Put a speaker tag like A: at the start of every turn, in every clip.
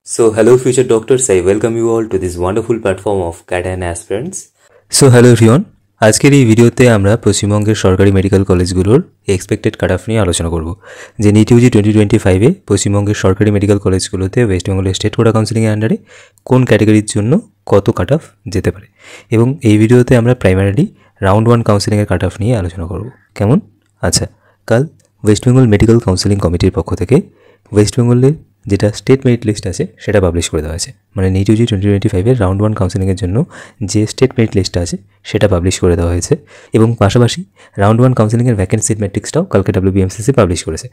A: So, hello, future doctors. I welcome you all to this wonderful platform of CAT and Aspirants. So, hello everyone. আজকের এই ভিডিওতে আমরা পশ্চিমবঙ্গের সরকারি medical কলেজগুলোর expected cut off নিয়ে আলোচনা করব। যে নিট ইউজি 2025-এ পশ্চিমবঙ্গের সরকারি মেডিকেল কলেজগুলোতে ওয়েস্ট বেঙ্গলের স্টেট কোটা কাউন্সিলিংয়ের আন্ডারে কোন ক্যাটাগরির জন্য কত কাট অফ যেতে পারে, এবং এই ভিডিওতে আমরা প্রাইমারিলি রাউন্ড 1 কাউন্সিলিংয়ের কাট অফ নিয়ে আলোচনা করব। কেমন? আচ্ছা, কাল ওয়েস্ট বেঙ্গল মেডিকেল কাউন্সিলিং কমিটির পক্ষ থেকে ওয়েস্ট বেঙ্গলের যেটা স্টেট মেরিট লিস্ট আছে সেটা পাবলিশ করে দেওয়া হয়েছে। মানে নিট ইউজি 2025-এর রাউন্ড 1 কাউন্সিলিংয়ের জন্য যে স্টেট মেরিট লিস্টটা আছে সেটা পাবলিশ করে দেওয়া হয়েছে, এবং পাশাপাশি রাউন্ড 1 কাউন্সিলিংয়ের ভ্যাকেন্সি সিট ম্যাট্রিক্সটাও কালকে WBMCC পাবলিশ করেছে।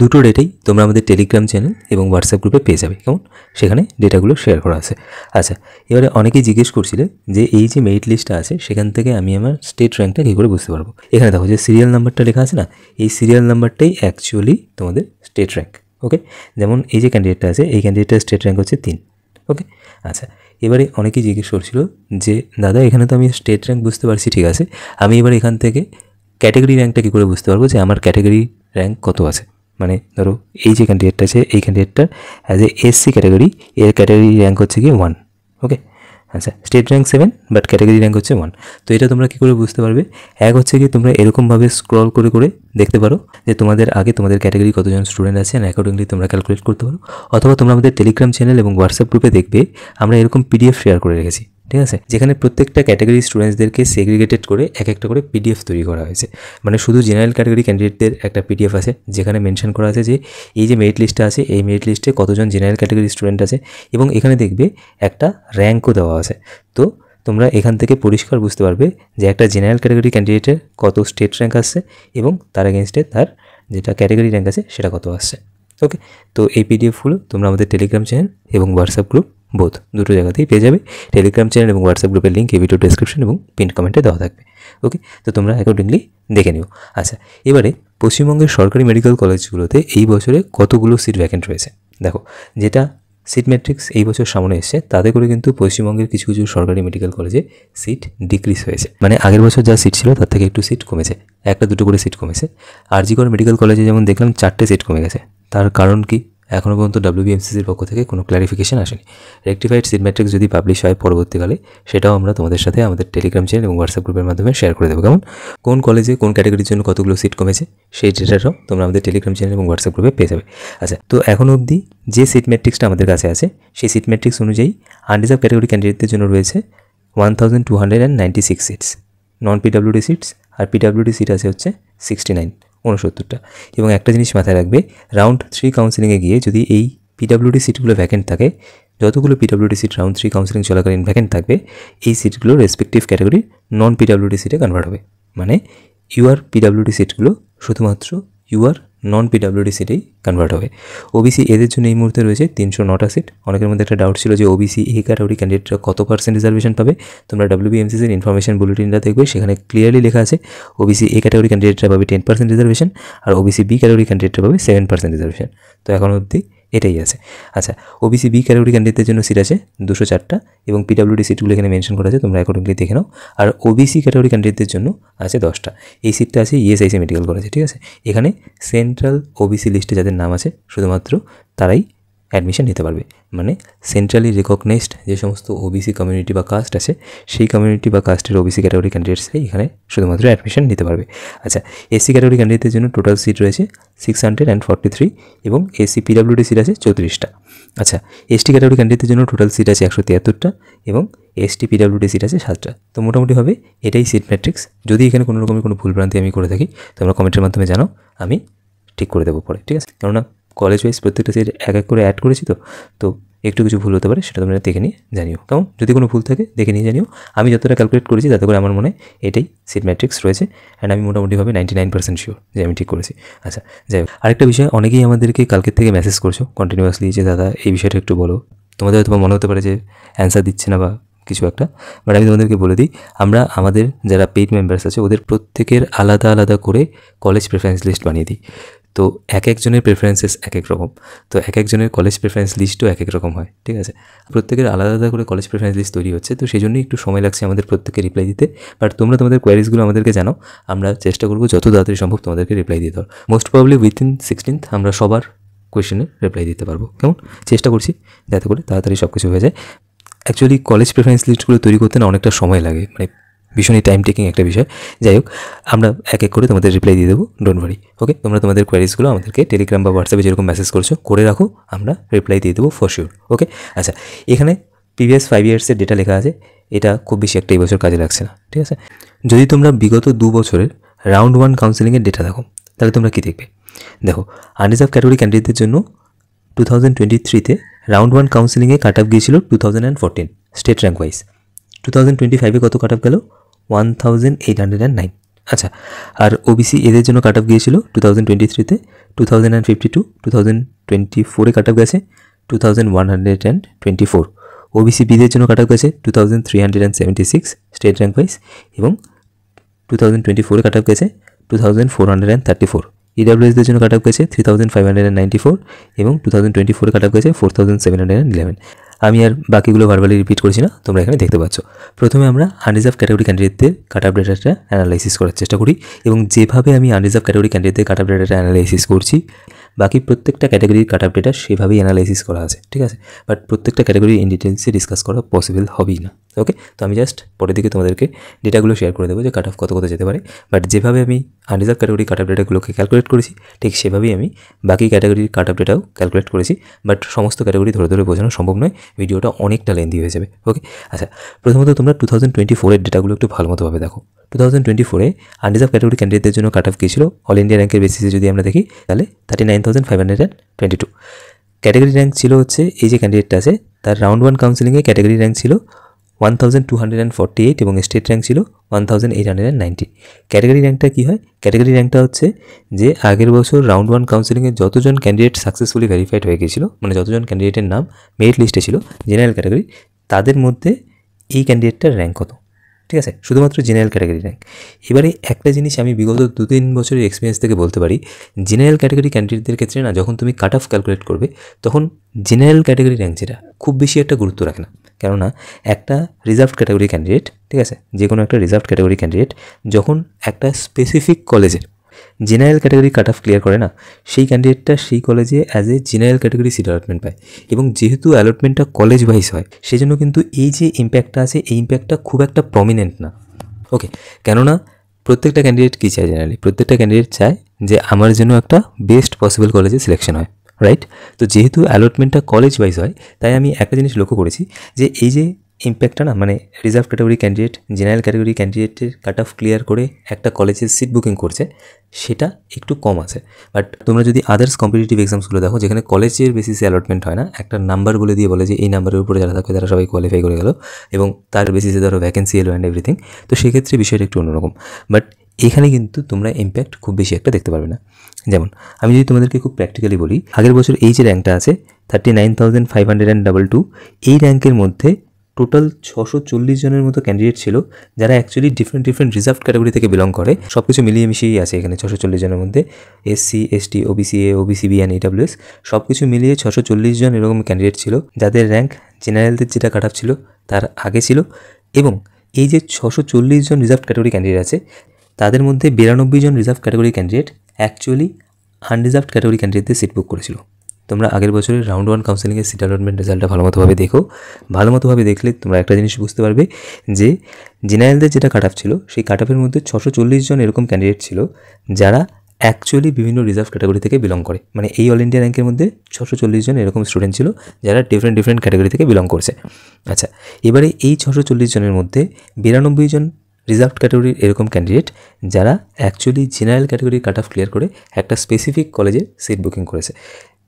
A: দুটো ডেটেই তোমরা আমাদের টেলিগ্রাম চ্যানেল এবং হোয়াটসঅ্যাপ গ্রুপে পেয়ে যাবে। কেমন? সেখানে ডেটাগুলো শেয়ার করা আছে। আচ্ছা, এবারে অনেকেই জিজ্ঞেস করছিলে যে এই যে মেরিট লিস্টটা আছে সেখান থেকে আমি আমার স্টেট র্যাঙ্কটা কী করে বুঝতে পারবো। এখানে দেখো যে সিরিয়াল নাম্বারটা লেখা আছে না, এই সিরিয়াল নাম্বারটাই অ্যাকচুয়ালি তোমাদের স্টেট র্যাঙ্ক। ওকে, যেমন এই যে ক্যান্ডিডেটটা আছে এই ক্যান্ডিডেটটার স্টেট র্যাঙ্ক হচ্ছে 3। ওকে, আচ্ছা, এবারে অনেকেই জিজ্ঞেস করছিল যে দাদা এখানে তো আমি স্টেট র্যাঙ্ক বুঝতে পারছি, ঠিক আছে, আমি এবার এখান থেকে ক্যাটাগরি র্যাঙ্কটা কী করে বুঝতে পারবো যে আমার ক্যাটাগরি র্যাঙ্ক কত আছে। মানে ধরো এই যে ক্যান্ডিডেটটা আছে এই ক্যান্ডিডেটটার অ্যাজ এ SC ক্যাটাগরি এর ক্যাটাগরি র্যাঙ্ক হচ্ছে কি 1। ওকে, আচ্ছা, state rank 7 but category rank হচ্ছে 1। তো এটা তোমরা কী করে বুঝতে পারবে? এক হচ্ছে কি তোমরা এরকমভাবে স্ক্রল করে করে দেখতে পারো যে তোমাদের আগে তোমাদের ক্যাটাগরি কতজন স্টুডেন্ট আছে, অ্যান্ড অ্যাকর্ডিংলি তোমরা ক্যালকুলেট করতে পারো। অথবা তোমরা আমাদের টেলিগ্রাম চ্যানেল এবং হোয়াটসঅ্যাপ গ্রুপে দেখবে আমরা এরকম PDF শেয়ার করে রেখেছি, ঠিক আছে, যেখানে প্রত্যেকটা ক্যাটাগরি স্টুডেন্টসদেরকে সেগ্রিগেটেড করে এক একটা করে PDF তৈরি করা হয়েছে। মানে শুধু জেনারেল ক্যাটাগরি ক্যান্ডিডেটদের একটা PDF আছে যেখানে মেনশন করা আছে যে এই যে মেরিট লিস্টটা আছে এই মেরিট লিস্টে কতজন জেনারেল ক্যাটাগরি স্টুডেন্ট আছে, এবং এখানে দেখবে একটা র্যাঙ্কও দেওয়া আছে। তো তোমরা এখান থেকে পরিষ্কার বুঝতে পারবে যে একটা জেনারেল ক্যাটাগরি ক্যান্ডিডেটের কত স্টেট র্যাঙ্ক আসছে এবং তার এগেনস্টে তার যেটা ক্যাটাগরি র্যাঙ্ক আছে সেটা কত আসছে। ওকে, তো এই PDFগুলো তোমরা আমাদের টেলিগ্রাম চ্যানেল এবং হোয়াটসঅ্যাপ গ্রুপ দুটো জায়গাতেই পেয়ে যাবে। টেলিগ্রাম চ্যানেল এবং হোয়াটসঅ্যাপ গ্রুপের লিঙ্ক এই ভিডিও ডেসক্রিপশন এবং পিন কমেন্টে দেওয়া থাকবে। ওকে, তো তোমরা অ্যাকর্ডিংলি দেখে নিও। আচ্ছা, এবারে পশ্চিমবঙ্গের সরকারি মেডিকেল কলেজগুলোতে এই বছরে কতগুলো সিট ভ্যাকেন্ট রয়েছে দেখো। যেটা সিট ম্যাট্রিক্স এই বছর সামনে এসছে তাতে করে কিন্তু পশ্চিমবঙ্গের কিছু কিছু সরকারি মেডিকেল কলেজে সিট ডিক্রিজ হয়েছে। মানে আগের বছর যা সিট ছিল তার থেকে একটু সিট কমেছে, একটা দুটো করে সিট কমেছে। RG কর মেডিকেল কলেজে যেমন দেখলাম 4টে সিট কমে গেছে। তার কারণ কি এখনও পর্যন্ত WBMCCর পক্ষ থেকে কোনো ক্ল্যারিফিকেশন আসেনি। রেকটিফাইড সিট ম্যাট্রিক্স যদি পাবলিশ হয় পরবর্তীকালে সেটাও আমরা তোমাদের সাথে আমাদের টেলিগ্রাম চ্যানেল এবং হোয়াটসঅ্যাপ গ্রুপের মাধ্যমে শেয়ার করে দেবো। কেমন? কোন কলেজে কোন ক্যাটাগরির জন্য কতগুলো সিট কমেছে সেই ডেটাটাও তোমরা আমাদের টেলিগ্রাম চ্যানেল এবং হোয়াটসঅ্যাপ গ্রুপে পেয়ে যাবে। আচ্ছা, তো এখনও অবধি যে সিট ম্যাট্রিক্সটা আমাদের কাছে আছে সেই সিট ম্যাট্রিক্স অনুযায়ী আনরিজার্ভ ক্যাটাগরি ক্যান্ডিডেটদের জন্য রয়েছে 1296 সিটস, নন PWD সিটস, আর PWD সিট আছে হচ্ছে 69টা। এবং একটা জিনিস মাথায় রাখবে, রাউন্ড 3 কাউন্সিলিংয়ে গিয়ে যদি এই PWD সিটগুলো ভ্যাকেন্ট থাকে, যতগুলো PWD সিট রাউন্ড 3 কাউন্সিলিং চলাকালীন ভ্যাকেন্ট থাকবে এই সিটগুলো রেসপেক্টিভ ক্যাটাগরি নন PWD সিটে কনভার্ট হবে। মানে ইউআর PWD সিটগুলো শুধুমাত্র ইউআর নন PWD সিটেই কনভার্ট হবে। OBC এদের জন্য এই মুহূর্তে রয়েছে 309টা সিট। অনেকের মধ্যে একটা ডাউট ছিল যে OBC এই ক্যাটাগরি ক্যান্ডিডেটরা কত % রিজার্ভেশন পাবে। তোমরা WBMCCর ইনফরমেশন বুলেটিনটা দেখবে, সেখানে ক্লিয়ারলি লেখা আছে OBC এই ক্যাটাগরি ক্যান্ডিডেটরা পাবে 10% রিজার্ভেশন, আর OBC B ক্যাটাগরি ক্যান্ডিডেটরা পাবে 7% রিজার্ভেশন। তো এখন অবধি এটাই আছে। আচ্ছা, OBC B ক্যাটাগরি ক্যান্ডিডেটদের জন্য সিট আছে 204টা, এবং PWD সিটগুলো এখানে মেনশন করা আছে, তোমরা অ্যাকর্ডিংলি দেখে নাও। আর OBC ক্যাটাগরি ক্যান্ডিডেটদের জন্য আছে 10টা। এই সিটটা আছে ESIC মেডিকেল কলেজে, ঠিক আছে। এখানে সেন্ট্রাল OBC লিস্টে যাদের নাম আছে শুধুমাত্র তারাই অ্যাডমিশন নিতে পারবে। মানে সেন্ট্রালি রেকগনাইজড যে সমস্ত OBC কমিউনিটি বা কাস্ট আছে সেই কমিউনিটি বা কাস্টের OBC ক্যাটাগরি ক্যান্ডিডেটসরাই এখানে শুধুমাত্র অ্যাডমিশন নিতে পারবে। আচ্ছা, SC ক্যাটাগরি ক্যান্ডিডেটদের জন্য টোটাল সিট রয়েছে 643, এবং SC PWD সিট আছে 34টা। আচ্ছা, ST ক্যাটাগরি ক্যান্ডিডেটদের জন্য টোটাল সিট আছে 173টা, এবং ST PWD সিট আছে 7টা। তো মোটামুটিভাবে এটাই সিট ম্যাট্রিক্স। যদি এখানে কোনো রকমের কোনো ভুলভ্রান্তি আমি করে থাকি তোমরা কমেন্টের মাধ্যমে জানাও, আমি ঠিক করে দেবো পরে, ঠিক আছে। কেননা কলেজ ওয়াইজ প্রত্যেকটা সিট এক এক করে অ্যাড করেছি, তো একটু কিছু ভুল হতে পারে, সেটা তোমরা দেখে নিয়ে জানিও। কেমন? যদি কোনো ভুল থাকে দেখে নিয়ে জানিও। আমি যতটা ক্যালকুলেট করেছি তাতে করে আমার মনে এটাই সিট ম্যাট্রিক্স রয়েছে, অ্যান্ড আমি মোটামুটিভাবে 99% শিওর যে আমি ঠিক করেছি। আচ্ছা, যাই হোক, আরেকটা বিষয়, অনেকেই আমাদেরকে কালকের থেকে মেসেজ করছো কন্টিনিউয়াসলি যে দাদা এই বিষয়টা একটু বলো। তোমাদের হয়তো মনে হতে পারে যে অ্যান্সার দিচ্ছে না বা কিছু একটা, বাট আমি তোমাদেরকে বলে দিই, আমরা আমাদের যারা পেইড মেম্বার্স আছে ওদের প্রত্যেকের আলাদা আলাদা করে কলেজ প্রেফারেন্স লিস্ট বানিয়ে দিই। তো এক একজনের প্রেফারেন্সেস এক এক রকম, তো এক একজনের কলেজ প্রেফারেন্স লিস্টও এক এক রকম হয়, ঠিক আছে। প্রত্যেকের আলাদা আলাদা করে কলেজ প্রেফারেন্স লিস্ট তৈরি হচ্ছে, তো সেই জন্যই একটু সময় লাগছে আমাদের প্রত্যেকে রিপ্লাই দিতে। বাট তোমরা তোমাদের কোয়ারিজগুলো আমাদেরকে জানাও, আমরা চেষ্টা করবো যত তাড়াতাড়ি সম্ভব তোমাদেরকে রিপ্লাই দিতে। মোস্ট প্রবাবলি উইথিন 16th আমরা সবার কোয়েশ্চেনের রিপ্লাই দিতে পারবো। কেমন, চেষ্টা করছি যাতে করে তাড়াতাড়ি সব কিছু হয়ে যায়। অ্যাকচুয়ালি কলেজ প্রেফারেন্স লিস্টগুলো তৈরি করতে না অনেকটা সময় লাগে, মানে ভীষণই টাইম টেকিং একটা বিষয়। যাই হোক, আমরা এক এক করে তোমাদের রিপ্লাই দিয়ে দেবো, ডোন্ট ওয়ারি। ওকে, তোমরা তোমাদের কোয়ারিজগুলো আমাদেরকে টেলিগ্রাম বা হোয়াটসঅ্যাপে যেরকম মেসেজ করছো করে রাখো, আমরা রিপ্লাই দিয়ে দেবো ফর শিওর। ওকে, আচ্ছা, এখানে প্রিভিয়াস 5 ইয়ার্সের ডেটা লেখা আছে, এটা খুব বেশি একটা এই বছর কাজে লাগছে না, ঠিক আছে। যদি তোমরা বিগত 2 বছরের রাউন্ড 1 কাউন্সেলিংয়ের ডেটা দেখো, তাহলে তোমরা কী দেখবে? দেখো, আনরিজার্ভ ক্যাটাগরি ক্যান্ডিডেটদের জন্য 2023-তে রাউন্ড 1 কাউন্সেলিংয়ে কাট অফ গিয়েছিল 2014 স্টেট র্যাঙ্ক ওয়াইজ। 2025-এ কত কাট অফ গেল? 1809। আচ্ছা, আর ওবিসি এদের জন্য কাট অফ গিয়েছিল 2023-তে 2052, 2024-এ কাট অফ গেছে 2124। ওবিসি বিদের জন্য কাট অফ গেছে 2376 স্টেট র্যাঙ্ক ওয়াইজ, এবং 2024-এ কাট অফ গেছে 2434। ইডাব্লিউএসদের জন্য কাট অফ গেছে 3594 এবং 2024-এ কাট অফ গেছে 4711। আমি আর বাকিগুলো ভার্বালি রিপিট করছি না, তোমরা এখানে দেখতে পাচ্ছ। প্রথমে আমরা আনরিজার্ভ ক্যাটাগরি ক্যান্ডিডেটদের কাট অফ ডেটাটা অ্যানালাইসিস করার চেষ্টা করি, এবং যেভাবে আমি আনরিজার্ভ ক্যাটাগরি ক্যান্ডিডেটদের কাট অফ ডেটাটা অ্যানালাইসিস করছি, বাকি প্রত্যেকটা ক্যাটাগরির কাট অফ ডেটা সেভাবেই অ্যানালাইসিস করা আছে, ঠিক আছে। বাট প্রত্যেকটা ক্যাটাগরি ইন ডিটেলসে ডিসকাস করা পসিবল হবেই না। ওকে, তো আমি জাস্ট পরের দিকে তোমাদেরকে ডেটাগুলো শেয়ার করে দেবো যে কাট অফ কত কত যেতে পারে। বাট যেভাবে আমি আনরিজার্ভ ক্যাটাগরি কাট অফ ডেটাগুলোকে ক্যালকুলেট করেছি, ঠিক সেভাবেই আমি বাকি ক্যাটাগরির কাট অফ ডেটাও ক্যালকুলেট করেছি। বাট সমস্ত ক্যাটাগরি ধরে ধরে বোঝানো সম্ভব নয়, ভিডিওটা অনেকটা লেন্দি হয়ে যাবে। ওকে, আচ্ছা, প্রথমত তোমরা 2024-এর ডেটাগুলো একটু ভালো মতোভাবে দেখো। 2024-এ আনরিজার্ভ ক্যাটাগরি ক্যান্ডিডেটদের জন্য কাট অফ গিয়েছিল অল ইন্ডিয়া র্যাঙ্কের বেসিসে যদি আমরা দেখি, তাহলে 39,522। ক্যাটাগরি র্যাঙ্ক ছিল হচ্ছে, এই যে ক্যান্ডিডেটটা আছে তার রাউন্ড 1 কাউন্সেলিংয়ে ক্যাটাগরি র্যাঙ্ক ছিল 1248 এবং স্টেট র্যাঙ্ক ছিল 1890। ক্যাটাগরি র্যাঙ্কটা কী হয়? ক্যাটাগরি র্যাঙ্কটা হচ্ছে যে আগের বছর রাউন্ড 1 কাউন্সেলিংয়ে যতজন ক্যান্ডিডেট সাকসেসফুলি ভেরিফাইড হয়ে গিয়েছিল, মানে যতজন ক্যান্ডিডেটের নাম মেরিট লিস্টে ছিল জেনারেল ক্যাটাগরি, তাদের মধ্যে এই ক্যান্ডিডেটটার র্যাঙ্ক কত, ঠিক আছে, শুধুমাত্র জেনারেল ক্যাটাগরি র্যাঙ্ক। এবারে একটা জিনিস আমি বিগত 2-3 বছরের এক্সপিরিয়েন্স থেকে বলতে পারি, জেনারেল ক্যাটাগরি ক্যান্ডিডেটদের ক্ষেত্রে না, যখন তুমি কাট অফ ক্যালকুলেট করবে, তখন জেনারেল ক্যাটাগরি র্যাঙ্ক যেটা খুব বেশি একটা গুরুত্ব রাখে না। কেননা একটা রিজার্ভড ক্যাটাগরি ক্যান্ডিডেট, ঠিক আছে, যে কোনো একটা রিজার্ভড ক্যাটাগরি ক্যান্ডিডেট যখন একটা স্পেসিফিক কলেজের general category cut off clear করে না, সেই ক্যান্ডিডেটটা সেই কলেজে as a general category seat allotment পায়। এবং যেহেতু অ্যালটমেন্টটা কলেজ ওয়াইজ হয়, সেজন্য কিন্তু এই যে ইম্প্যাক্টটা আছে, এই ইম্প্যাক্টটা খুব একটা প্রমিনেন্ট না। ওকে, কেননা প্রত্যেকটা ক্যান্ডিডেট কী চায়? জেনারেলি প্রত্যেকটা ক্যান্ডিডেট চায় যে আমার জন্য একটা বেস্ট পসিবল কলেজে সিলেকশন হয়, রাইট? তো যেহেতু অ্যালটমেন্টটা কলেজ ওয়াইজ হয়, তাই আমি একটা জিনিস লক্ষ্য করেছি যে এই যে ইম্প্যাক্টটা না, মানে reserve category candidate general category ক্যান্ডিডেটের কাট অফ ক্লিয়ার করে একটা কলেজের সিট বুকিং করছে, সেটা একটু কম আছে। বাট তোমরা যদি আদার্স কম্পিটিটিভ এক্সামসগুলো দেখো, যেখানে কলেজের বেসিসে অ্যালটমেন্ট হয় না, একটা নাম্বার বলে দিয়ে বলে যে এই নাম্বারের উপরে যারা থাকবে তারা সবাই কোয়ালিফাই করে গেল, এবং তার বেসিসে ধরো ভ্যাকেন্সি এলো অ্যান্ড এভরিথিং, তো সেক্ষেত্রে বিষয়টা একটু অন্যরকম। বাট এখানে কিন্তু তোমরা ইম্প্যাক্ট খুব বেশি একটা দেখতে পারবে না। যেমন আমি যদি তোমাদেরকে খুব প্র্যাকটিক্যালি বলি, আগের বছর এই যে র্যাঙ্কটা আছে 39,522, এই র্যাঙ্কের মধ্যে টোটাল 640 জনের মতো ক্যান্ডিডেট ছিল, যারা অ্যাকচুয়ালি ডিফারেন্ট রিজার্ভড ক্যাটাগরি থেকে বিলং করে। সব কিছু মিলিয়ে মিশিয়েই আছে এখানে 640 জনের মধ্যে, SC, ST, OBC A, OBC B and EWS, সব কিছু মিলিয়ে 640 জন এরকম ক্যান্ডিডেট ছিল, যাদের র্যাঙ্ক জেনারেলদের যেটা কাট অফ ছিল তার আগে ছিল। এবং এই যে 640 জন রিজার্ভ ক্যাটাগরি ক্যান্ডিডেট আছে, তাদের মধ্যে 92 জন reserve category candidate actually unreserved category ক্যান্ডিডেটদের সিট বুক করেছিল। তোমরা আগের বছরের রাউন্ড 1 কাউন্সেলিংয়ের সিট অ্যালটমেন্ট রেজাল্টটা ভালোমতোভাবে দেখো। ভালোমতোভাবে দেখলে তোমরা একটা জিনিস বুঝতে পারবে যে জেনারেলদের যেটা কাট অফ ছিল, সেই কাট অফের মধ্যে 640 জন এরকম ক্যান্ডিডেট ছিল, যারা অ্যাকচুয়ালি বিভিন্ন রিজার্ভ ক্যাটাগরি থেকে বিলং করে। মানে এই অল ইন্ডিয়া র্যাঙ্কের মধ্যে 640 জন এরকম স্টুডেন্ট ছিল, যারা ডিফারেন্ট ক্যাটাগরি থেকে বিলং করছে। আচ্ছা, এবারে এই 640 জনের মধ্যে 92 জন রিজার্ভড ক্যাটাগরির এরকম ক্যান্ডিডেট, যারা অ্যাকচুয়ালি জেনারেল ক্যাটাগরির কাট অফ ক্লিয়ার করে একটা স্পেসিফিক কলেজে সিট বুকিং করেছে।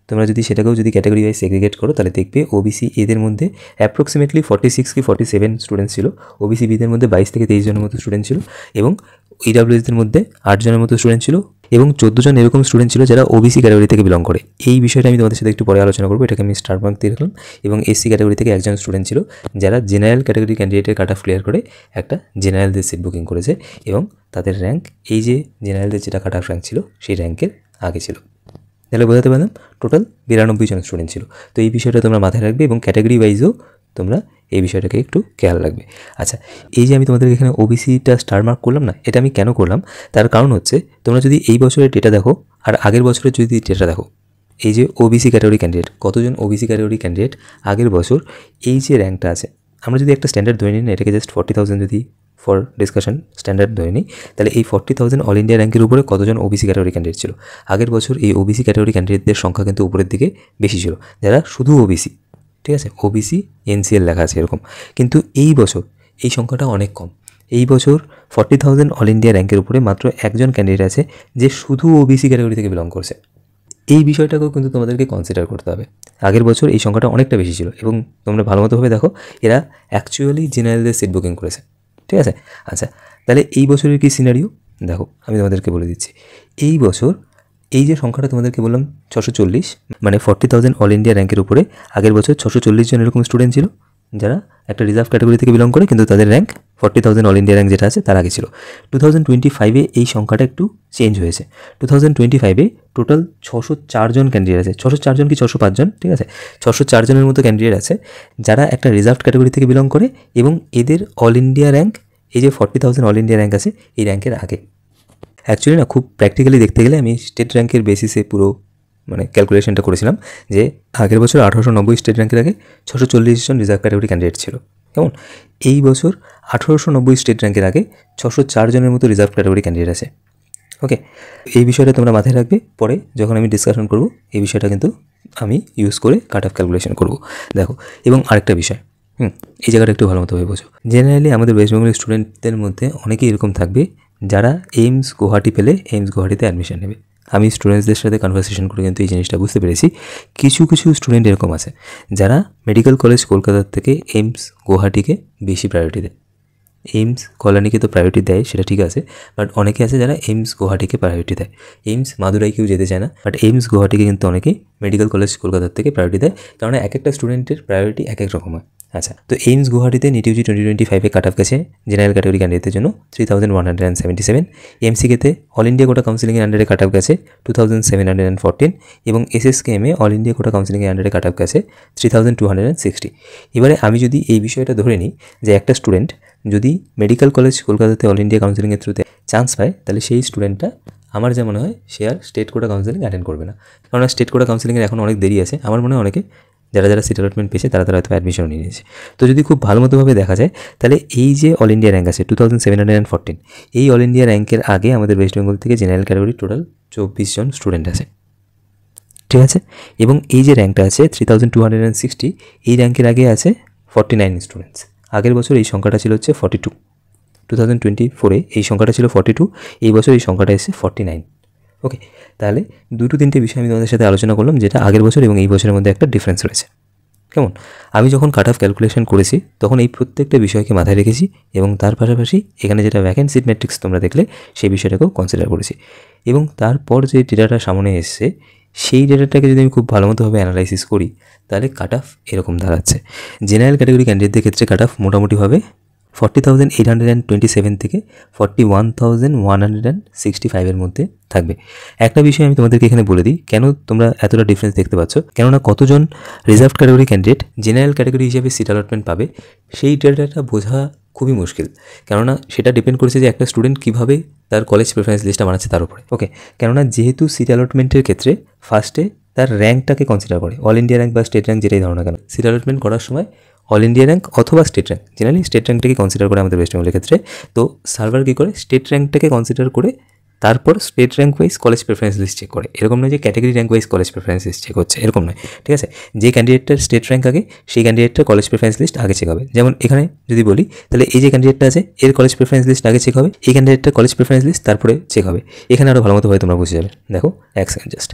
A: তোমরা যদি সেটাকেও যদি ক্যাটাগরি ওয়াইজ সেগ্রিগেট করো, তাহলে দেখবে ওবিসি এদের মধ্যে অ্যাপ্রক্সিমেটলি 46 কি 47 স্টুডেন্টস ছিল, ওবিসি বিদের মধ্যে 22 থেকে 23 জনের মতো স্টুডেন্ট ছিল, এবং ইডাব্লিউএসদের মধ্যে 8 জনের মতো স্টুডেন্ট ছিল, এবং 14 জন এরকম স্টুডেন্ট ছিল যারা ওবিসি ক্যাটাগরি থেকে বিলং করে। এই বিষয়টা আমি তোমাদের সাথে একটু পরে আলোচনা করবো, এটাকে আমি স্টার মার্ক দিয়ে রাখলাম। এবং এসসি ক্যাটাগরি থেকে একজন স্টুডেন্ট ছিল, যারা জেনারেল ক্যাটাগরি ক্যান্ডিডেটের কাট অফ ক্লিয়ার করে একটা জেনারেলদের সিট বুকিং করেছে, এবং তাদের র্যাঙ্ক এই যে জেনারেলদের যেটা কাট অফ র্যাঙ্ক ছিল সেই র্যাঙ্কের আগে ছিল। তাহলে বোঝাতে পারলাম টোটাল 92 জন স্টুডেন্ট ছিল। তো এই বিষয়টা তোমরা মাথায় রাখবে, এবং ক্যাটাগরি ওয়াইজও তোমরা এই বিষয়টাকে একটু খেয়াল রাখবে। আচ্ছা, এই যে আমি তোমাদের এখানে ওবিসিটা স্টার মার্ক করলাম না, এটা আমি কেন করলাম, তার কারণ হচ্ছে তোমরা যদি এই বছরের ডেটা দেখো আর আগের বছরের যদি ডেটা দেখো, এই যে ওবিসি ক্যাটাগরি ক্যান্ডিডেট, কতজন ওবিসি ক্যাটাগরি ক্যান্ডিডেট আগের বছর এই যে র্যাঙ্কটা আছে, আমরা যদি একটা স্ট্যান্ডার্ড ধরে নিই না, এটাকে জাস্ট 40,000 যদি ফর ডিসকাশন স্ট্যান্ডার্ড ধরে নিই, তাহলে এই 40,000 অল ইন্ডিয়া র্যাঙ্কের উপরে কতজন ওবিসি ক্যাটাগরি ক্যান্ডিডেট ছিল আগের বছর। এই ওবিসি ক্যাটাগরি ক্যান্ডিডেটদের সংখ্যা কিন্তু উপরের দিকে বেশি ছিল, যারা শুধু ওবিসি, ঠিক আছে, ওবিসি এনসিএল লেখা আছে এরকম। কিন্তু এই বছর এই সংখ্যাটা অনেক কম। এই বছর 40,000 অল ইন্ডিয়া র্যাঙ্কের উপরে মাত্র একজন ক্যান্ডিডেট আছে যে শুধু ওবিসি ক্যাটাগরি থেকে বিলং করছে। এই বিষয়টাকেও কিন্তু তোমাদেরকে কনসিডার করতে হবে। আগের বছর এই সংখ্যাটা অনেকটা বেশি ছিল এবং তোমরা ভালো মতোভাবে দেখো এরা অ্যাকচুয়ালি জেনারেলদের সিট বুকিং করেছে, ঠিক আছে। আচ্ছা, তাহলে এই বছরের কি সিনারিও দেখো, আমি তোমাদেরকে বলে দিচ্ছি। এই বছর এই যে সংখ্যাটা তোমাদেরকে বললাম 640, মানে 40,000 অল ইন্ডিয়া র্যাঙ্কের উপরে আগের বছর 640 জন এরকম স্টুডেন্ট ছিল যারা একটা রিজার্ভ ক্যাটাগরি থেকে বিলং করে, কিন্তু তাদের র্যাঙ্ক 40,000 অল ইন্ডিয়া র্যাঙ্ক যেটা আছে তার আগে ছিল। 2025-এ এই সংখ্যাটা একটু চেঞ্জ হয়েছে। 2025-এ টোটাল 604 জন ক্যান্ডিডেট আছে। 604 জন কি 605 জন, ঠিক আছে, 604 জনের মতো ক্যান্ডিডেট আছে যারা একটা রিজার্ভ ক্যাটাগরি থেকে বিলং করে এবং এদের অল ইন্ডিয়া র্যাঙ্ক এই যে 40,000 অল ইন্ডিয়া র্যাঙ্ক আছে এই র্যাঙ্কের আগে। অ্যাকচুয়ালি না, খুব প্র্যাকটিক্যালি দেখতে গেলে আমি স্টেট র্যাঙ্কের বেসিসে পুরো মানে ক্যালকুলেশনটা করেছিলাম যে আগের বছর 1890 স্টেট র্যাঙ্কের আগে 640 জন রিজার্ভ ক্যাটাগরি ক্যান্ডিডেট ছিল, কেমন। এই বছর 1890 স্টেট র্যাঙ্কের আগে 604 জনের মতো রিজার্ভ ক্যাটাগরি ক্যান্ডিডেট আছে। ওকে, এই বিষয়টা তোমরা মাথায় রাখবে, পরে যখন আমি ডিসকাশন করব এই বিষয়টা কিন্তু আমি ইউজ করে কাট অফ ক্যালকুলেশন করব। দেখো, এবং আরেকটা বিষয়, এই জায়গাটা একটু ভালো মতোভাবে বোঝো। জেনারেলি আমাদের ওয়েস্ট বেঙ্গলের স্টুডেন্টদের মধ্যে অনেকেই এরকম থাকবে যারা এইমস গুয়াহাটি পেলে এইমস গুয়াহাটিতে অ্যাডমিশন নেবে। আমি স্টুডেন্টসদের সাথে কনভারসেশন করে কিন্তু এই জিনিসটা বুঝতে পেরেছি, কিছু কিছু স্টুডেন্ট এরকম আছে যারা মেডিকেল কলেজ কলকাতার থেকে এইমস গুয়াহাটিকে বেশি প্রায়োরিটি দেয়। এইমস কল্যাণীকে তো প্রায়োরিটি দেয়, সেটা ঠিক আছে, বাট অনেকে আছে যারা এইমস গুয়াহাটিকে প্রায়োরিটি দেয়। এইমস মাদুরাই কেউ যেতে চায় না, বাট এইমস গুয়াহাটিকে কিন্তু অনেকেই মেডিকেল কলেজ কলকাতার থেকে প্রায়োরিটি দেয়, কারণ এক একটা স্টুডেন্টের প্রায়োরিটি এক এক রকম হয়। আচ্ছা, তো এইমস গুয়াহাটিতে নিটিউজি 2025-এ কাট অফ গেছে জেনারেল ক্যাটাগরি ক্যান্ডিডেটদের জন্য 3,177, এমসিকেতে অল ইন্ডিয়া কোটা কাউন্সিলিংয়ের আন্ডারে কাট অফ গেছে 2,714 এবং এসএসকেএমে অল ইন্ডিয়া কোটা কাউন্সিলিংয়ের আন্ডারে কাট অফ গেছে 3,260। এবারে আমি যদি এই বিষয়টা ধরে নিই যে একটা স্টুডেন্ট যদি মেডিকেল কলেজ কলকাতাতে অল ইন্ডিয়া কাউন্সিলিংয়ের থ্রুতে চান্স পায়, তাহলে সেই স্টুডেন্টটা আমার যা মনে হয় সে আর স্টেট কোটা কাউন্সিলিং অ্যাটেন্ড করবে না, কারণ স্টেট কোটা কাউন্সিলিংয়ের এখন অনেক দেরি আছে। আমার মনে হয় অনেকে যারা যারা সিট অ্যালটমেন্ট পেয়েছে তারা হয়তো অ্যাডমিশন নিয়ে নিয়েছে। তো যদি খুব ভালো মতোভাবে দেখা যায় তাহলে এই যে অল ইন্ডিয়া র্যাঙ্ক আছে 2,714, এই অল ইন্ডিয়া র্যাঙ্কের আগে আমাদের ওয়েস্ট বেঙ্গল থেকে জেনারেল ক্যাটাগরি টোটাল 24 জন স্টুডেন্ট আছে, ঠিক আছে। এবং এই যে র্যাঙ্কটা আছে 3,260, এই র্যাঙ্কের আগে আছে 49 স্টুডেন্টস। আগের বছর এই সংখ্যাটা ছিল হচ্ছে 42, 2024-এ এই সংখ্যাটা ছিল 42, এই বছর এই সংখ্যাটা এসেছে 49। ওকে, তাহলে দুটো তিনটে বিষয় আমি তোমাদের সাথে আলোচনা করলাম যেটা আগের বছর এবং এই বছরের মধ্যে একটা ডিফারেন্স রয়েছে, কেমন। আমি যখন কাট অফ ক্যালকুলেশন করেছি তখন এই প্রত্যেকটা বিষয়কে মাথায় রেখেছি এবং তার পাশাপাশি এখানে যেটা ভ্যাকেন্সি ম্যাট্রিক্স তোমরা দেখলে সেই বিষয়টাকেও কনসিডার করেছি। এবং তারপর যে ডেটাটা সামনে এসছে সেই ডেটাটাকে যদি আমি খুব ভালো মতোভাবে অ্যানালাইসিস করি তাহলে কাট অফ এরকম দাঁড়াচ্ছে। জেনারেল ক্যাটাগরি ক্যান্ডিডেটদের ক্ষেত্রে কাট অফ মোটামুটিভাবে 40,827 থেকে 41,165-এর মধ্যে থাকবে। একটা বিষয় আমি তোমাদেরকে এখানে বলে দিই, কেন তোমরা এতটা ডিফারেন্স দেখতে পাচ্ছ, কেননা কতজন reserve category candidate general category হিসেবে সিট অ্যালটমেন্ট পাবে সেই ডেটাটা বোঝা খুবই মুশকিল, কেননা সেটা ডিপেন্ড করেছে যে একটা স্টুডেন্ট কীভাবে তার কলেজ প্রেফারেন্স লিস্টটা বানাচ্ছে তার উপরে। ওকে, কেননা যেহেতু সিট অ্যালটমেন্টের ক্ষেত্রে ফার্স্টে তার র্যাঙ্কটাকে কনসিডার করে, অল ইন্ডিয়া র্যাঙ্ক বা স্টেট র্যাঙ্ক যেটাই ধরো না কেন, সিট অ্যালটমেন্ট করার সময় অল ইন্ডিয়া র্যাঙ্ক অথবা স্টেট র্যাঙ্ক, জেনারেলি স্টেট র্যাঙ্কটাকে কনসিডার করে আমাদের ওয়েস্ট বেঙ্গলের ক্ষেত্রে। তো সার্ভার কী করে, স্টেট র্যাঙ্কটাকে কনসিডার করে তারপর state rank wise college preference list check করে। এরকম নয় যে category rank wise college preference list check হচ্ছে, এরকম নয়, ঠিক আছে। যে ক্যান্ডিডেটটার স্টেট র্যাঙ্ক আগে সেই ক্যান্ডিডেটটার কলেজ প্রেফারেন্স লিস্ট আগে চেক হবে। যেমন এখানে যদি বলি তাহলে এই যে ক্যান্ডিডেটটা আছে এর কলেজ প্রেফারেন্স লিস্ট আগে চেক হবে, এই ক্যান্ডিডেটটার কলেজ প্রেফারেন্স লিস্ট তারপরে চেক হবে। এখানে আরও ভালো মতো হয় তোমরা বুঝে যাবে। দেখো এক সেকেন্ড জাস্ট,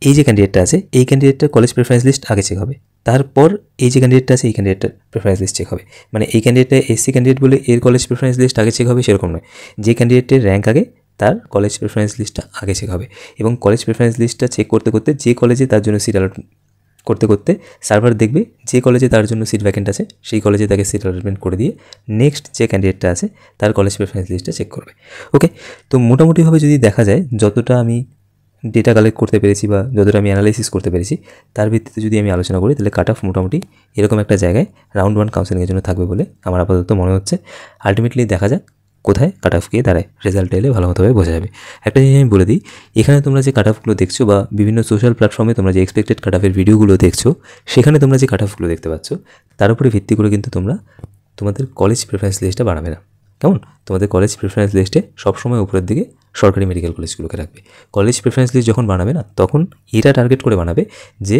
A: এই যে ক্যান্ডিডেটটা আছে এই ক্যান্ডিডেটটার কলেজ প্রেফারেন্স লিস্ট আগে চেক হবে, তারপর এই যে ক্যান্ডিডেটটা আছে এই ক্যান্ডিডেটটার প্রেফারেন্স লিস্ট চেক হবে। মানে এই ক্যান্ডিডেটটা এসসি ক্যান্ডিডেট বলে এর কলেজ প্রেফারেন্স লিস্ট আগে চেক হবে সেরকম নয়, যে ক্যান্ডিডেটের র্যাঙ্ক আগে তার কলেজ প্রেফারেন্স লিস্টটা আগে চেক হবে। এবং কলেজ প্রেফারেন্স লিস্টটা চেক করতে করতে যে কলেজে তার জন্য সিট অ্যালট করতে করতে সার্ভার দেখবে যে কলেজে তার জন্য সিট ভ্যাকেন্ট আছে সেই কলেজে তাকে সিট অ্যালটমেন্ট করে দিয়ে নেক্সট যে ক্যান্ডিডেটটা আছে তার কলেজ প্রেফারেন্স লিস্টটা চেক করবে। ওকে, তো মোটামুটিভাবে যদি দেখা যায় যতটা আমি ডেটা কালেক্ট করতে পেরেছি বা যতটা আমি অ্যানালাইসিস করতে পেরেছি তার ভিত্তিতে যদি আমি আলোচনা করি তাহলে কাট অফ মোটামুটি এরকম একটা জায়গায় রাউন্ড 1 কাউন্সেলিংয়ের জন্য থাকবে বলে আমার আপাতত মনে হচ্ছে। আলটিমেটলি দেখা যাক কোথায় কাট অফ গিয়ে দাঁড়ায়, রেজাল্ট এলে ভালো মতোভাবে বোঝা যাবে। একটা জিনিস আমি বলে দিই, এখানে তোমরা যে কাট অফগুলো দেখছো বা বিভিন্ন সোশ্যাল প্ল্যাটফর্মে তোমরা যে এক্সপেক্টেড কাট অফের ভিডিওগুলো দেখছো, সেখানে তোমরা যে কাট অফগুলো দেখতে পাচ্ছ তার উপরে ভিত্তি করে কিন্তু তোমরা তোমাদের কলেজ প্রেফারেন্স লিস্টটা বানাবে না। কেমন? তোমাদের কলেজ প্রেফারেন্স লিস্টে সবসময় উপরের দিকে সরকারি মেডিকেল কলেজগুলোকে রাখবে। কলেজ প্রেফারেন্স লিস্ট যখন বানাবে না, তখন এটা টার্গেট করে বানাবে যে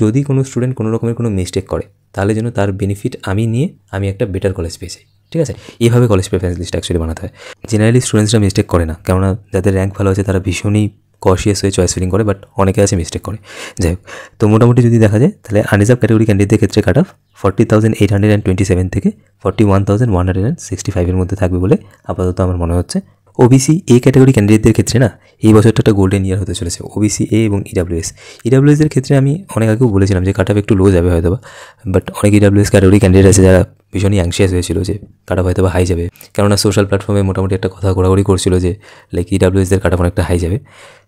A: যদি কোনো স্টুডেন্ট কোনো রকমের কোনো মিস্টেক করে, তাহলে যেন তার বেনিফিট আমি নিয়ে আমি একটা বেটার কলেজ পেয়ে যাই। ঠিক আছে? এইভাবে কলেজ প্রেফারেন্স লিস্ট অ্যাকচুয়ালি বানাতে হয়। জেনারেলি স্টুডেন্টসরা মিস্টেক করে না, কেননা যাদের র্যাঙ্ক ভালো আছে তারা ভীষণই কশিয়াস হয়ে চয়েস ফিলিং করে, বাট অনেকে আছে মিস্টেক করে। যাই হোক, তো মোটামুটি যদি দেখা যায় তাহলে আনরিজার্ভ ক্যাটাগরি ক্যান্ডিডেটদের ক্ষেত্রে কাট অফ 40,827 থেকে 41,165 মধ্যে থাকবে বলে আপাতত আমার মনে হচ্ছে। ওবিসি এ ক্যাটাগরি ক্যান্ডিডেটদের ক্ষেত্রে না এই বছরটা একটা গোল্ডেন ইয়ার হতে চলেছে। ওবিসি এ এবং ইডাব্লিউএসের ক্ষেত্রে আমি অনেক আগেও বলেছিলাম যে কাট অফ একটু লো যাবে হয়তো, বাট অনেক ইডাব্লিউএস ক্যাটাগরি ক্যান্ডিডেট আছে যারা ভীষণই অ্যাংশিয়াস হয়েছিল যে কাট অফ হয়তো বা হাই যাবে, কেননা সোশ্যাল প্ল্যাটফর্মে মোটামুটি একটা কথা ঘোরাঘুরি করছিল যে লাইক ইডাব্লিউএসদের কাট অফ অনেকটা হাই যাবে।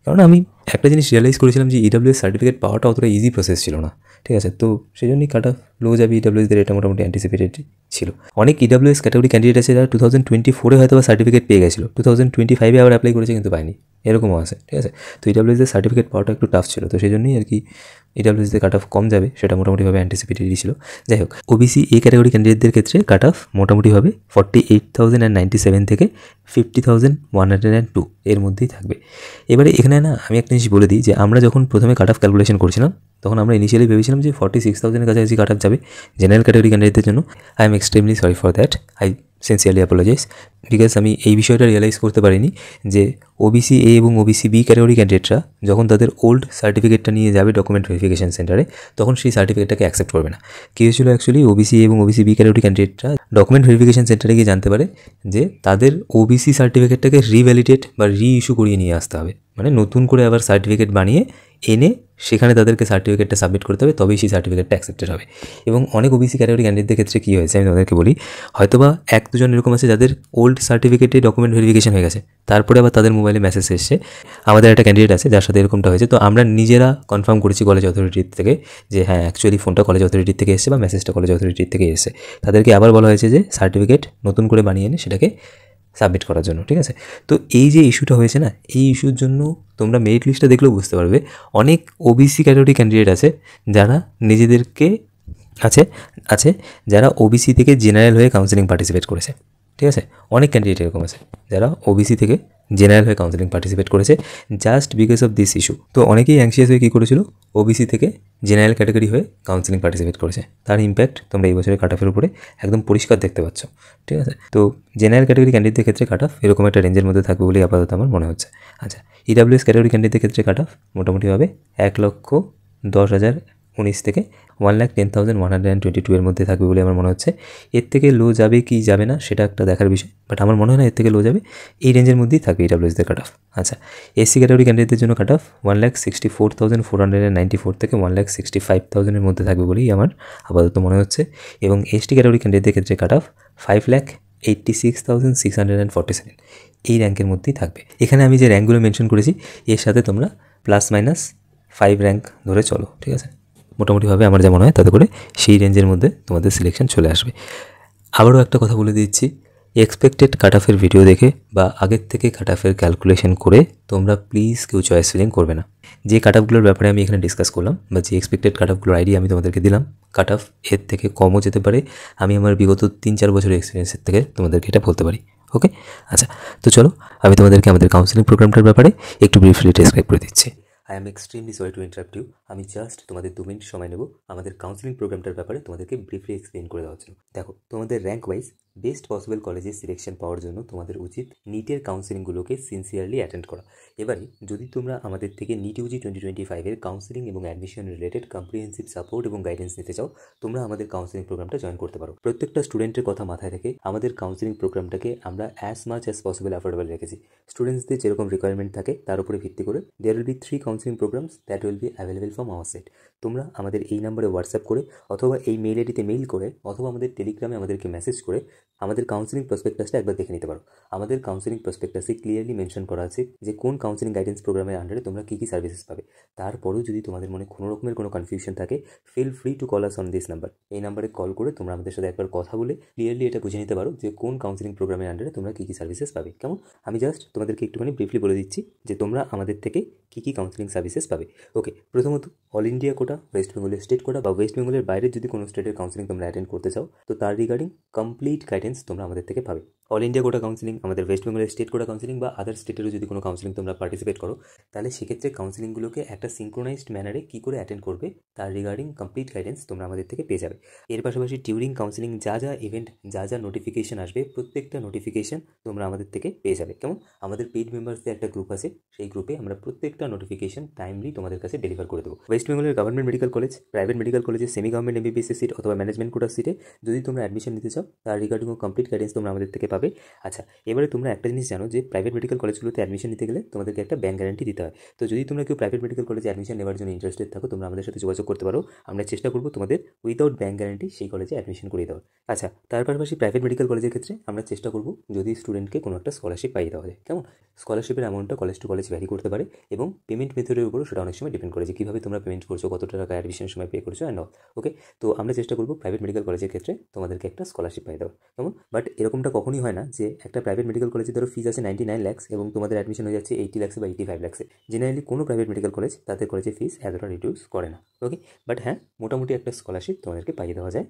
A: কারণ আমি একটা জিনিস রিয়েলাইজ করেছিলাম যে ইডাব্লিউএস সার্টিফিকেট পাওয়াটা অতটা ইজি প্রসেস ছিল না। ঠিক আছে? তো সেই জন্যই কাট অফ লো যাবে ইডাব্লিউএসদের, এটা মোটামুটি অ্যান্টিসিপেটেড ছিল। অনেক ইডাব্লিউএস ক্যাটাগরি ক্যান্ডিডেট আছে যারা 2024 হয়তো বা সার্টিফিকেট পেয়ে গেছিলো, 2025 আবার অ্যাপ্লাই করেছে কিন্তু পায়নি, এরকমও আছে। ঠিক আছে? তো ইডাব্লিউএসদের সার্টিফিকেট পাওয়াটা একটু টাফ ছিল, তো সেই জন্যই আর কি ইডাব্লিউএসদের কাট অফ কম যাবে, সেটা মোটামুটিভাবে অ্যান্টিসিপেটেডই ছিল। যাই হোক, ওবিসি এ ক্যাটাগরি ক্যান্ডিডেটদের ক্ষেত্রে কাট অফ মোটামুটিভাবে 48,097 থেকে 50,102 এর মধ্যেই থাকবে। এবারে এখানে না আমি একটা জিনিস বলে দিই যে আমরা যখন প্রথমে কাট অফ ক্যালকুলেশন করছিলাম তখন আমরা ইনিশিয়ালি ভেবেছিলাম যে 46,000-এর কাছাকাছি কাট অফ যাবে জেনারেল ক্যাটাগরি ক্যান্ডিডেটদের জন্য। I am extremely sorry for that, I sincerely apologise, because আমি এই বিষয়টা রিয়েলাইজ করতে পারিনি যে ওবিসি এ এবং ওবিসি বি ক্যাটাগরি ক্যান্ডিডেটরা যখন তাদের ওল্ড সার্টিফিকেটটা নিয়ে যাবে ডকুমেন্ট ভেরিফিকেশন সেন্টারে, তখন সেই সার্টিফিকেটটাকে অ্যাকসেপ্ট করবে না। কী হয়েছিল অ্যাকচুয়ালি, ওবিসি এ এবং ওবিসি বি ক্যাটাগরি ক্যান্ডিডেটরা ডকুমেন্ট ভেরিফিকেশন সেন্টারে গিয়ে জানতে পারে যে তাদের ওবিসি সার্টিফিকেটটাকে রিভ্যালিডেট বা রিইস্যু করিয়ে নিয়ে আসতে হবে, মানে নতুন করে আবার সার্টিফিকেট বানিয়ে এনে সেখানে তাদেরকে সার্টিফিকেটটা সাবমিট করতে হবে, তবেই সেই সার্টিফিকেটটা অ্যাকসেপ্টেড হবে। এবং অনেক ওবিসি ক্যাটাগরি ক্যান্ডিডেটদের ক্ষেত্রে কী হয়েছে আমি তোমাদেরকে বলি, হয়তোবা 1-2 জন এরকম আছে যাদের ওল্ড সার্টিফিকেটে ডকুমেন্ট ভেরিফিকেশন হয়ে গেছে, তারপরে আবার তাদের মোবাইলে মেসেজ এসছে আমাদের একটা ক্যান্ডিডেট আছে যার সাথে এরকমটা হয়েছে। তো আমরা নিজেরা কনফার্ম করেছি কলেজ অথরিটির থেকে যে হ্যাঁ অ্যাকচুয়ালি ফোনটা কলেজ অথরিটির থেকে এসেছে বা মেসেজটা কলেজ অথরিটির থেকে এসেছে। তাদেরকে আবার বলা হয়েছে যে সার্টিফিকেট নতুন করে বানিয়ে এনে সেটাকে সাবমিট করার জন্য। ঠিক আছে? তো এই যে ইস্যুটা হয়েছে না, এই ইস্যুর জন্য তোমরা মেরিট লিস্টটা দেখলেও বুঝতে পারবে অনেক ওবিসি ক্যাটাগরি ক্যান্ডিডেট আছে যারা নিজেদেরকে আছে যারা ওবিসি থেকে জেনারেল হয়ে কাউন্সেলিং পার্টিসিপেট করেছে। ঠিক আছে? অনেক ক্যান্ডিডেট এরকম আছে যারা ওবিসি থেকে জেনারেল হয়ে কাউন্সেলিং পার্টিসিপেট করেছে just because of this issue. তো অনেকেই অ্যাংশিয়াস হয়ে কী করেছিল, ওবিসি থেকে জেনারেল ক্যাটাগরি হয়ে কাউন্সেলিং পার্টিসিপেট করেছে। তার ইম্প্যাক্ট তোমরা এই বছরের কাট অফের উপরে একদম পরিষ্কার দেখতে পাচ্ছ। ঠিক আছে? তো জেনারেল ক্যাটাগরি ক্যান্ডিডেটদের ক্ষেত্রে কাট অফ এরকম একটা রেঞ্জের মধ্যে থাকবে বলেই আপাতত আমার মনে হচ্ছে। আচ্ছা, ইডাব্লিউএস ক্যাটাগরি ক্যান্ডিডেটদের ক্ষেত্রে কাট অফ মোটামুটিভাবে 1,10,019 থেকে 1,10,122 এর মধ্যে থাকবে বলে আমার মনে হচ্ছে। এর থেকে লো যাবে কি যাবে না সেটা একটা দেখার বিষয়, বাট আমার মনে হয় না এর থেকে লো যাবে, এই রেঞ্জের মধ্যেই থাকবে ইডাব্লিউএসদের কাট অফ। আচ্ছা, এসসি ক্যাটাগরি ক্যান্ডিডেটদের জন্য কাট অফ 1,64,494 থেকে 1,65,000 এর মধ্যে থাকবে বলেই আমার আপাতত মনে হচ্ছে। এবং এসটি ক্যাটাগরি ক্যান্ডিডেটদের ক্ষেত্রে কাট অফ 5,86,647 এই র্যাঙ্কের মধ্যেই থাকবে। এখানে আমি যে র্যাঙ্কগুলো মেনশন করেছি এর সাথে তোমরা ±5 র্যাঙ্ক ধরে চলো। ঠিক আছে? মোটামুটিভাবে আমার যা মনে হয় তাতে করে সেই রেঞ্জের মধ্যে তোমাদের সিলেকশন চলে আসবে। আবারও একটা কথা বলে দিচ্ছি, এক্সপেক্টেড কাট অফের ভিডিও দেখে বা আগের থেকে কাট অফের ক্যালকুলেশন করে তোমরা প্লিজ কেউ চয়েস ফিলিং করবে না। যে কাট অফগুলোর ব্যাপারে আমি এখানে ডিসকাস করলাম বা যে এক্সপেক্টেড কাট অফগুলোর আইডিয়া আমি তোমাদেরকে দিলাম, কাট অফ এর থেকে কমও যেতে পারে। আমি আমার বিগত 3-4 বছরের এক্সপিরিয়েন্সের থেকে তোমাদেরকে এটা বলতে পারি। ওকে? আচ্ছা, তো চলো আমি তোমাদেরকে আমাদের কাউন্সেলিং প্রোগ্রামটার ব্যাপারে একটু ব্রিফলি ডেসক্রাইব করে দিচ্ছি। I am extremely sorry to interrupt you. আমি জাস্ট তোমাদের 2 মিনিট সময় নেব আমাদের কাউন্সেলিং প্রোগ্রামটার ব্যাপারে তোমাদেরকে ব্রিফলি এক্সপ্লেন করে দেওয়ার জন্য। দেখো, তোমাদের র্যাঙ্ক ওয়াইজ বেস্ট পসিবল কলেজে সিলেকশন পাওয়ার জন্য তোমাদের উচিত নিটের কাউন্সেলিংগুলোকে সিনসিয়ারলি অ্যাটেন্ড করা। এবারে যদি তোমরা আমাদের থেকে নিট ইউজি 2025-এর কাউন্সেলিং এবং অ্যাডমিশন রিলেটেড কম্প্রিহেন্সিভ সাপোর্ট এবং গাইডেন্স নিতে চাও, তোমরা আমাদের কাউন্সেলিং প্রোগ্রামটা জয়েন করতে পারো। প্রত্যেকটা স্টুডেন্টের কথা মাথায় রেখে আমাদের কাউন্সেলিং প্রোগ্রামটাকে আমরা as much as possible affordable রেখেছি। স্টুডেন্টসদের যেরকম রিকোয়ারমেন্ট থাকে তার উপরে ভিত্তি করে there will be 3 counselling programmes that will be available from our side. তোমরা আমাদের এই নম্বরে হোয়াটসঅ্যাপ করে অথবা এই মেইল আইডিতে মেইল করে অথবা আমাদের টেলিগ্রামে আমাদেরকে মেসেজ করে আমাদের কাউন্সিলিং প্রসপেক্টাসটা একবার দেখে নিতে পারো। আমাদের কাউন্সিলিং প্রসপেক্টাসে ক্লিয়ারলি মেনশন করা আছে যে কোন কাউন্সিলিং গাইডেন্স প্রোগ্রামের আন্ডারে তোমরা কী কী সার্ভিসেস পাবে। তারপরেও যদি তোমাদের মনে কোনো রকমের কোনো কনফিউশন থাকে, feel free to call us on this number. এই নাম্বারে কল করে তোমরা আমাদের সাথে একবার কথা বলে ক্লিয়ারলি এটা বুঝে নিতে পারো যে কোন কাউন্সিলিং প্রোগ্রামের আন্ডারে তোমরা কী কী সার্ভিসেস পাবে। কেমন? আমি জাস্ট তোমাদেরকে একটুখানি ব্রিফলি বলে দিচ্ছি যে তোমরা আমাদের থেকে কী কী কাউন্সিলিং সার্ভিসেস পাবে। ওকে, প্রথমত অল ইন্ডিয়া কোটা, ওয়েস্ট বেঙ্গলের স্টেট কোটা বা ওয়েস্ট বেঙ্গলের বাইরে যদি কোনো স্টেটের কাউন্সিলিং তোমরা অ্যাটেন্ড করতে চাও, তো তার রিগার্ডিং কমপ্লিট গাইডেন্স তোমরা আমাদের থেকে পাবে। অল ইন্ডিয়া কোটা কাউন্সিলিং, আমাদের ওয়েস্ট বেঙ্গলের স্টেট কোটা কাউন্সিলিং বা আদার স্টেটেরও যদি কোনো কাউন্সিলিং তোমরা পার্টিসিপেট করো, তাহলে সেক্ষেত্রে কাউন্সিলিংগুলোকে একটা সিঙ্ক্রোনাইজড ম্যানারে কী করে অ্যাটেন্ড করবে তার রিগার্ডিং কমপ্লিট গাইডেন্স তোমরা আমাদের থেকে পেয়ে যাবে। এর পাশাপাশি টিউরিং কাউন্সিলিং যা যা ইভেন্ট, যা যা নোটিফিকেশন আসবে, প্রত্যেকটা নোটিফিকেশন তোমরা আমাদের থেকে পেয়ে যাবে। কেমন? আমাদের পেইড মেম্বার্সদের একটা গ্রুপ আছে, সেই গ্রুপে আমরা প্রত্যেকটা নোটিফিকেশন টাইমলি তোমাদের কাছে ডেলিভার করে দেবো। ওয়েস্ট বেঙ্গলের government medical college, private medical কলেজে, সেমি গভর্নমেন্ট এমবিবিএস সিট অথবা ম্যানেজমেন্ট কোটার সিটে যদি তোমরা অ্যাডমিশন নিতে চাও, তার রিগার্ডিংও কমপ্লিট গাইডেন্স তোমরা আমাদের থেকে পাবে। আচ্ছা, এবারে তোমরা একটা জিনিস জানো যে প্রাইভেট মেডিকেল কলেজগুলোতে অ্যাডমিশন নিতে গেলে তোমাদেরকে একটা ব্যাংক গ্যারান্টি দিতে হয়। তো যদি তোমরা কেউ প্রাইভেট মেডিকেল কলেজে অ্যাডমিশন নেওয়ার জন্য ইন্টারেস্টেড থাকো, তোমরা আমাদের সাথে যোগাযোগ করতে পারো। আমরা চেষ্টা করবো তোমাদের উইদাউট ব্যাংক গ্যারান্টি সেই কলেজে অ্যাডমিশন করিয়ে দেওয়ার। আচ্ছা, তার পাশাপাশি প্রাইভেট মেডিকেল কলেজের ক্ষেত্রে আমরা চেষ্টা করবো যদি স্টুডেন্টকে কোনো একটা স্কলারশিপ পাইয়ে দেওয়া যায়। কেমন? স্কলারশিপের অ্যামাউন্টটা কলেজ টু কলেজ ভ্যারি করতে পারে এবং পেমেন্ট মেথডের উপরও সেটা অনেক সময় ডিপেন্ড করে যে কীভাবে তোমরা পেমেন্ট করছো, কত টাকা অ্যাডমিশনের সময় পে করছো অ্যান্ড অল। ওকে, তো আমরা চেষ্টা করবো প্রাইভেট মেডিকেল কলেজের ক্ষেত্রে তোমাদেরকে একটা স্কলারশিপ পাইয়ে দেওয়ার। কেমন? বাট এরকমটা কখনই হয় না যে একটা প্রাইভেট মেডিকেল কলেজে ধরো ফিজ আছে 99 lakhs এবং তোমাদের অ্যাডমিশন হয়ে যাচ্ছে 80 lakhs বা 85 lakhs। জেনারেলি কোনো প্রাইভেট মেডিকেল কলেজ তাদের কলেজে ফিস এতটা রিডিউস করে না। ওকে, বাট হ্যাঁ, মোটামুটি একটা স্কলারশিপ তোমাদেরকে পাইয়ে দেওয়া যায়।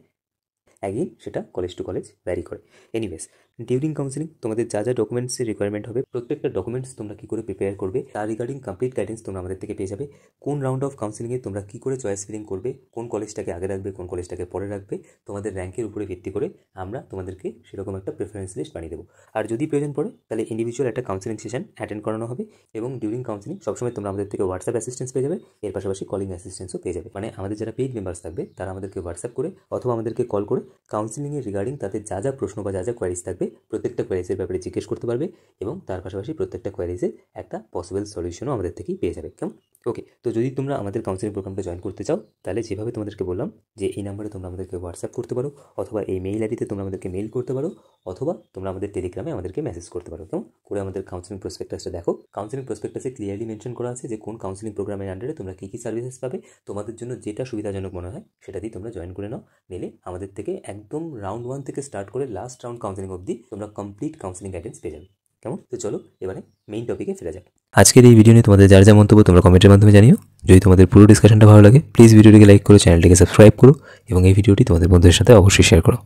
A: অ্যাগেন সেটা কলেজ টু কলেজ ভ্যারি করে। এনিওয়েজ, ডিউরিং কাউন্সিলিং তোমাদের যা যা ডকুমেন্টসের রিকোয়ারমেন্ট হবে, প্রত্যেকটা ডকুমেন্টস তোমরা কী করে প্রিপেয়ার করবে তার রিগার্ডিং কমপ্লিট গাইডেন্স তোমরা আমাদের থেকে পেয়ে যাবে। কোন রাউন্ড অফ কাউন্সিলিংয়ে তোমরা কী করে চয়েস ফিলিং করবে, কোন কলেজটাকে আগে রাখবে, কোন কলেজটাকে পরে রাখবে, তোমাদের র্যাঙ্কের উপরে ভিত্তি করে আমরা তোমাদেরকে সেরকম একটা প্রেফারেন্স লিস্ট বানিয়ে দেবো। আর যদি প্রয়োজন পড়ে তাহলে ইন্ডিভিজুয়াল একটা কাউন্সিলিং সেশন অ্যাটেন্ড করানো হবে এবং ডিউরিং কাউন্সিলিং সবসময় তোমরা আমাদের থেকে হোয়াটসঅ্যাপ অ্যাসিস্ট্যান্স পেয়ে যাবে, এর পাশাপাশি কলিং অ্যাসিস্ট্যান্সও পেয়ে যাবে। মানে আমাদের যারা পেইড মেম্বার্স থাকবে তারা আমাদেরকে হোয়াটসঅ্যাপ করে অথবা আমাদেরকে কল করে কাউন্সিলিংয়ের রিগার্ডিং তাদের যা যা প্রশ্ন বা যা যা কোয়ারিজ থাকবে প্রত্যেকটা কোয়ারিজের ব্যাপারে জিজ্ঞেস করতে পারবে এবং তার পাশাপাশি প্রত্যেকটা কোয়ারিজের একটা পসিবল সলিউশনও আমাদের থেকেই পেয়ে যাবে। কেমন? ওকে, তো যদি তোমরা আমাদের কাউন্সিলিং প্রোগ্রামটা জয়েন করতে চাও, তাহলে যেভাবে তোমাদেরকে বললাম যে এই নাম্বারে তোমরা আমাদেরকে হোয়াটসঅ্যাপ করতে পারো অথবা এই মেইল আইডিতে তোমরা আমাদেরকে মেইল করতে পারো অথবা তোমরা আমাদের টেলিগ্রামে আমাদেরকে মেসেজ করতে পারো। কেমন করে? আমাদের কাউন্সিলিং প্রসপেক্টাসটা দেখো। কাউন্সিলিং প্রসপেক্টাসে ক্লিয়ারলি মেনশন করা আছে যে কোন কাউন্সিলিং প্রোগ্রামের আন্ডারে তোমরা কী কী সার্ভিসেস পাবে। তোমাদের জন্য যেটা সুবিধাজনক মনে হয় সেটা দিয়ে তোমরা জয়েন করে নাও। নিলে আমাদের থেকে একদম রাউন্ড 1 থেকে স্টার্ট করে লাস্ট রাউন্ড কাউন্সিলিং অবধি তোমরা কমপ্লিট কাউন্সিলিং গাইডেন্স পেয়ে যাবে। কেমন? তো চলো এবারে মেইন টপিকে ফিরে যাক। আজকের এই ভিডিও নিয়ে তোমাদের যার যা মন্তব্য তোমরা কমেন্টের মাধ্যমে জানিও। যদি তোমাদের পুরো ডিসকাশনটা ভালো লাগে প্লিজ ভিডিওটিকে লাইক করো, চ্যানেলটিকে সাবস্ক্রাইব করো এবং এই ভিডিওটি তোমাদের বন্ধুদের সাথে অবশ্যই শেয়ার করো।